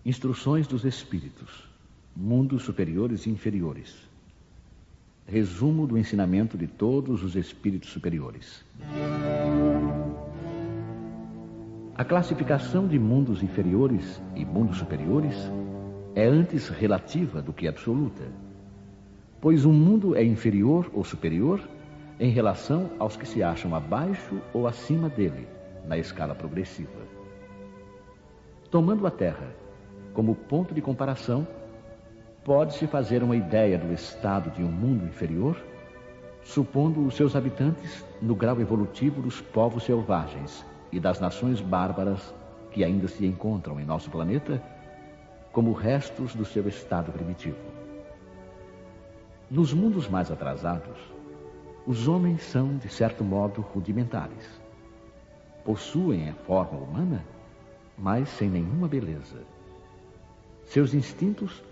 Instruções dos Espíritos, mundos superiores e inferiores. Resumo do ensinamento de todos os espíritos superiores. A classificação de mundos inferiores e mundos superiores é antes relativa do que absoluta, pois um mundo é inferior ou superior em relação aos que se acham abaixo ou acima dele, na escala progressiva. Tomando a Terra como ponto de comparação, pode-se fazer uma ideia do estado de um mundo inferior, supondo os seus habitantes no grau evolutivo dos povos selvagens e das nações bárbaras que ainda se encontram em nosso planeta, como restos do seu estado primitivo. Nos mundos mais atrasados, os homens são, de certo modo, rudimentares. Possuem a forma humana, mas sem nenhuma beleza. Seus instintos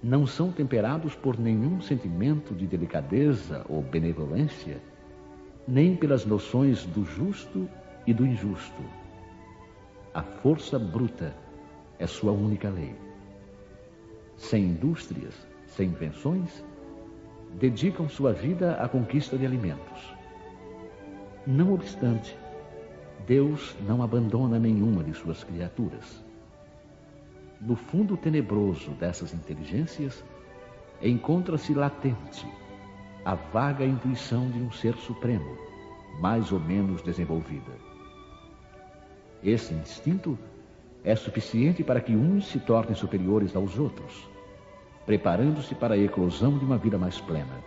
não são temperados por nenhum sentimento de delicadeza ou benevolência, nem pelas noções do justo e do injusto. A força bruta é sua única lei. Sem indústrias, sem invenções, dedicam sua vida à conquista de alimentos. Não obstante, Deus não abandona nenhuma de suas criaturas. No fundo tenebroso dessas inteligências, encontra-se latente a vaga intuição de um ser supremo, mais ou menos desenvolvida. Esse instinto é suficiente para que uns se tornem superiores aos outros, preparando-se para a eclosão de uma vida mais plena.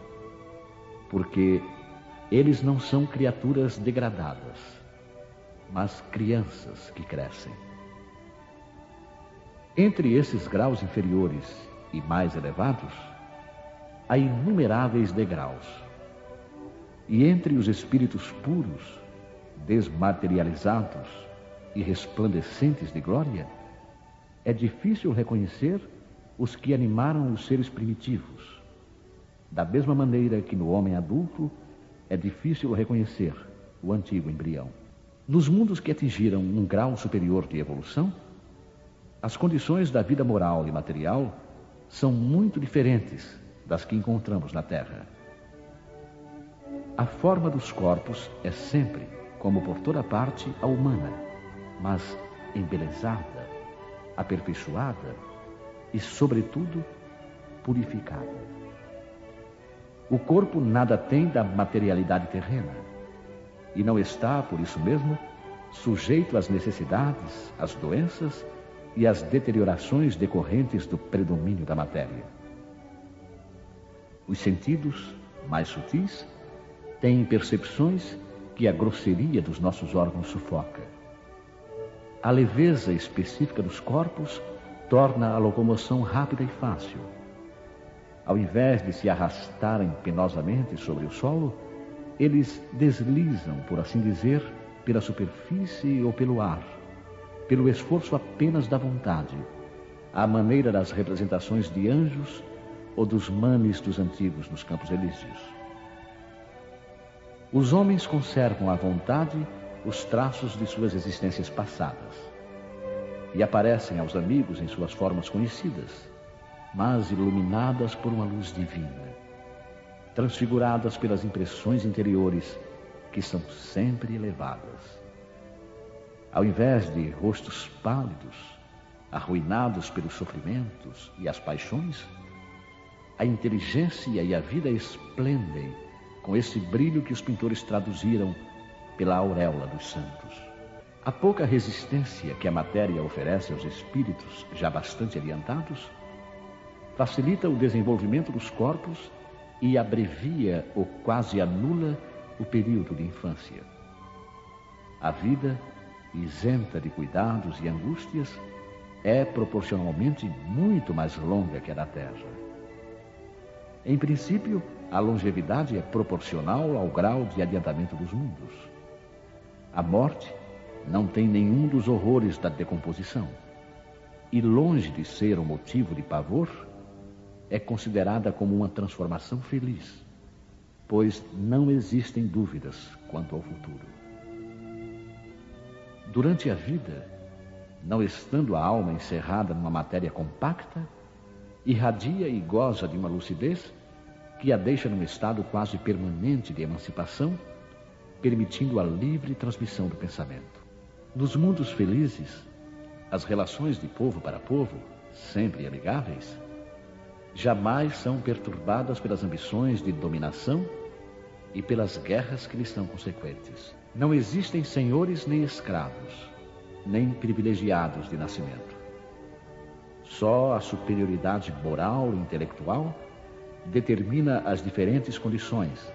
Porque eles não são criaturas degradadas, mas crianças que crescem. Entre esses graus inferiores e mais elevados, há inumeráveis degraus. E entre os espíritos puros, desmaterializados e resplandecentes de glória, é difícil reconhecer os que animaram os seres primitivos. Da mesma maneira que no homem adulto é difícil reconhecer o antigo embrião. Nos mundos que atingiram um grau superior de evolução, as condições da vida moral e material são muito diferentes das que encontramos na Terra. A forma dos corpos é sempre, como por toda parte, a humana, mas embelezada, aperfeiçoada e, sobretudo, purificada. O corpo nada tem da materialidade terrena e não está, por isso mesmo, sujeito às necessidades, às doenças e às deteriorações decorrentes do predomínio da matéria. Os sentidos, mais sutis, têm percepções que a grosseria dos nossos órgãos sufoca. A leveza específica dos corpos torna a locomoção rápida e fácil. Ao invés de se arrastarem penosamente sobre o solo, eles deslizam, por assim dizer, pela superfície ou pelo ar, pelo esforço apenas da vontade, à maneira das representações de anjos ou dos manes dos antigos nos campos elíseos. Os homens conservam à vontade os traços de suas existências passadas e aparecem aos amigos em suas formas conhecidas, mas iluminadas por uma luz divina, transfiguradas pelas impressões interiores que são sempre elevadas. Ao invés de rostos pálidos, arruinados pelos sofrimentos e as paixões, a inteligência e a vida esplendem com esse brilho que os pintores traduziram pela auréola dos santos. A pouca resistência que a matéria oferece aos espíritos já bastante adiantados facilita o desenvolvimento dos corpos e abrevia ou quase anula o período de infância. A vida, isenta de cuidados e angústias, é proporcionalmente muito mais longa que a da Terra. Em princípio, a longevidade é proporcional ao grau de adiantamento dos mundos. A morte não tem nenhum dos horrores da decomposição e, longe de ser um motivo de pavor, é considerada como uma transformação feliz, pois não existem dúvidas quanto ao futuro. Durante a vida, não estando a alma encerrada numa matéria compacta, irradia e goza de uma lucidez que a deixa num estado quase permanente de emancipação, permitindo a livre transmissão do pensamento. Nos mundos felizes, as relações de povo para povo, sempre amigáveis, jamais são perturbadas pelas ambições de dominação e pelas guerras que lhes são consequentes. Não existem senhores nem escravos, nem privilegiados de nascimento. Só a superioridade moral e intelectual determina as diferentes condições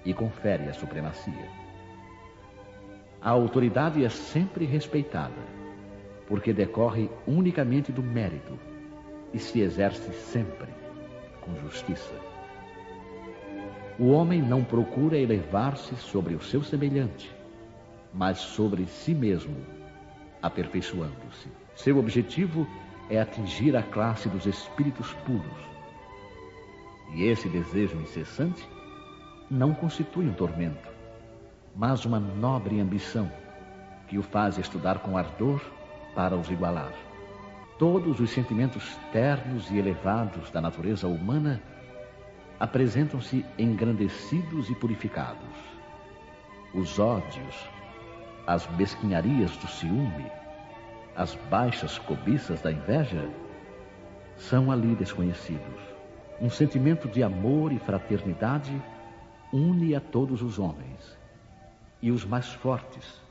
e confere a supremacia. A autoridade é sempre respeitada, porque decorre unicamente do mérito e se exerce sempre com justiça. O homem não procura elevar-se sobre o seu semelhante, mas sobre si mesmo, aperfeiçoando-se. Seu objetivo é atingir a classe dos espíritos puros. E esse desejo incessante não constitui um tormento, mas uma nobre ambição que o faz estudar com ardor para os igualar. Todos os sentimentos ternos e elevados da natureza humana apresentam-se engrandecidos e purificados. Os ódios, as mesquinharias do ciúme, as baixas cobiças da inveja são ali desconhecidos. Um sentimento de amor e fraternidade une a todos os homens, e os mais fortes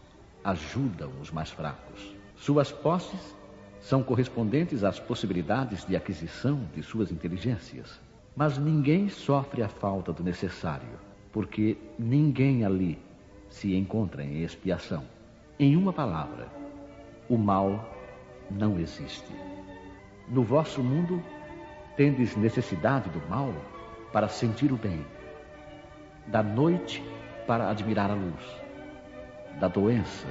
ajudam os mais fracos. Suas posses são correspondentes às possibilidades de aquisição de suas inteligências. Mas ninguém sofre a falta do necessário, porque ninguém ali se encontra em expiação. Em uma palavra, o mal não existe. No vosso mundo, tendes necessidade do mal para sentir o bem, da noite para admirar a luz, da doença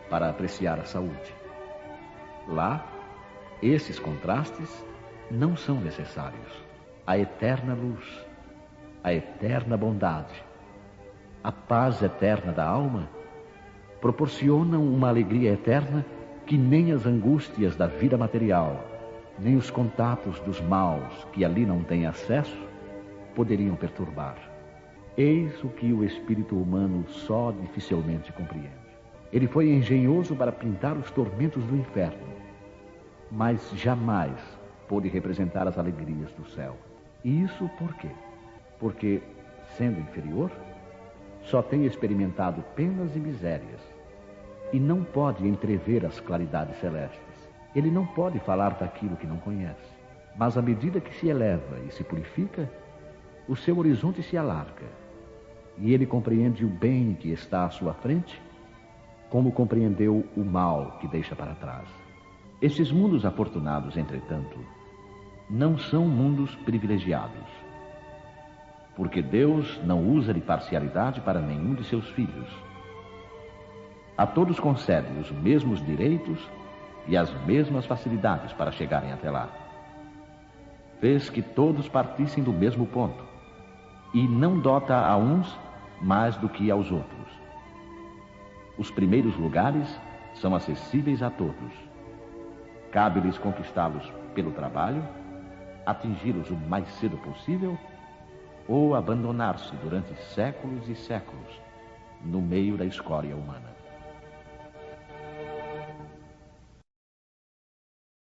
para apreciar a saúde. Lá, esses contrastes não são necessários. A eterna luz, a eterna bondade, a paz eterna da alma proporcionam uma alegria eterna que nem as angústias da vida material, nem os contatos dos maus que ali não têm acesso, poderiam perturbar. Eis o que o espírito humano só dificilmente compreende. Ele foi engenhoso para pintar os tormentos do inferno, mas jamais pôde representar as alegrias do céu. E isso por quê? Porque, sendo inferior, só tem experimentado penas e misérias e não pode entrever as claridades celestes. Ele não pode falar daquilo que não conhece. Mas à medida que se eleva e se purifica, o seu horizonte se alarga e ele compreende o bem que está à sua frente, como compreendeu o mal que deixa para trás. Esses mundos afortunados, entretanto, não são mundos privilegiados, porque Deus não usa de parcialidade para nenhum de seus filhos. A todos concede os mesmos direitos e as mesmas facilidades para chegarem até lá. Fez que todos partissem do mesmo ponto e não dota a uns mais do que aos outros. Os primeiros lugares são acessíveis a todos. Cabe-lhes conquistá-los pelo trabalho, atingi-los o mais cedo possível ou abandonar-se durante séculos e séculos no meio da escória humana.